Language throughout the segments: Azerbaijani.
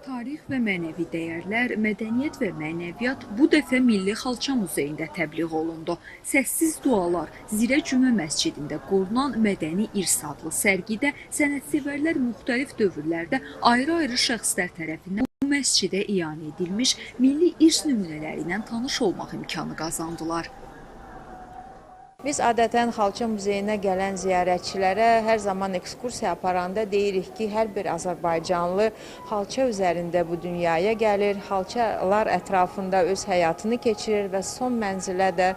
Tarix və mənəvi dəyərlər, mədəniyyət və mənəviyyat bu dəfə Milli Xalça Muzeyində təbliğ olundu. Səssiz dualar, Zirə Cümə məscidində qorunan mədəni irs adlı sərgidə sənətsevərlər müxtəlif dövrlərdə ayrı-ayrı şəxslər tərəfindən bu məscidə ianə edilmiş milli irs nümunələri ilə tanış olmaq imkanı qazandılar. Biz adətən Xalça Muzeyinə gələn ziyarətçilərə hər zaman ekskursiya aparanda deyirik ki, hər bir azərbaycanlı xalça üzərində bu dünyaya gəlir, xalçalar ətrafında öz həyatını keçirir və son mənzilə də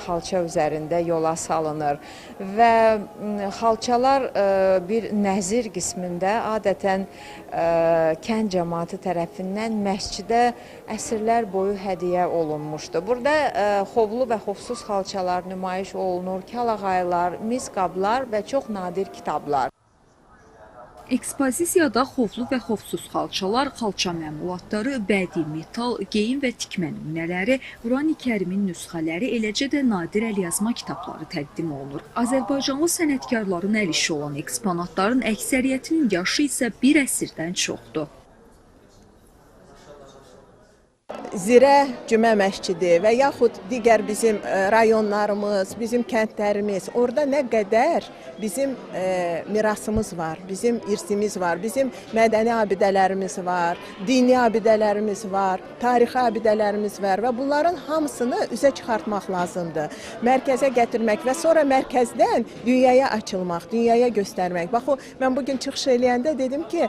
xalça üzərində yola salınır. Və xalçalar bir nəzir qismində adətən kənd cəmaatı tərəfindən məscidə əsrlər boyu hədiyyə olunmuşdu. Burada xovlu və xovsuz xalçalar nümayiş olunur, kalağaylar, mis qablar və çox nadir kitablar. Ekspozisiyada xovlu və xovsuz xalçalar, xalça məmulatları, bədii metal, geyim və tikmə nümunələri, Qurani Kərimin nüsxələri, eləcə də nadir əlyazma kitabları təqdim olunur. Azərbaycanlı sənətkarların əl işi olan eksponatların əksəriyyətinin yaşı isə bir əsrdən çoxdur. Zirə Cümə məscidi və yaxud digər bizim rayonlarımız, bizim kəndlərimiz, orada nə qədər bizim mirasımız var, bizim irsimiz var, bizim mədəni abidələrimiz var, dini abidələrimiz var, tarixi abidələrimiz var və bunların hamısını üzə çıxartmaq lazımdır. Mərkəzə gətirmək və sonra mərkəzdən dünyaya açılmaq, dünyaya göstərmək. Bax, mən bugün çıxış eləyəndə dedim ki,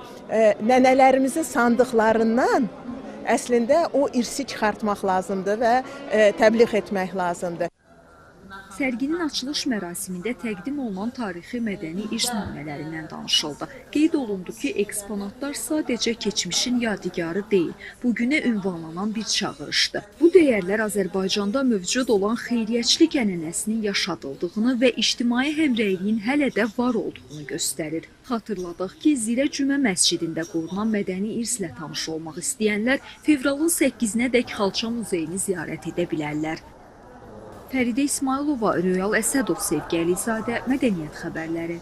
nənələrimizin sandıqlarından əslində o irsi çıxartmaq lazımdır və təbliğ etmək lazımdır. Sərginin açılış mərasimində təqdim olunan tarixi mədəni irs nümunələrindən danışıldı. Qeyd olundu ki, eksponatlar sadəcə keçmişin yadigarı deyil, bugünə ünvanlanan bir çağırışdır. Bu dəyərlər Azərbaycanda mövcud olan xeyriyyəçilik ənənəsinin yaşadıldığını və ictimai həmrəyliyin hələ də var olduğunu göstərir. Xatırladaq ki, Zirə Cümə məscidində qorunan mədəni irslə tanış olmaq istəyənlər fevralın 8-nədək Xalça Muzeyini ziyarət edə bilərlər. Fəridə İsmailova, Röyal Əsədov, Sevgi Əlizadə, Mədəniyyət xəbərləri.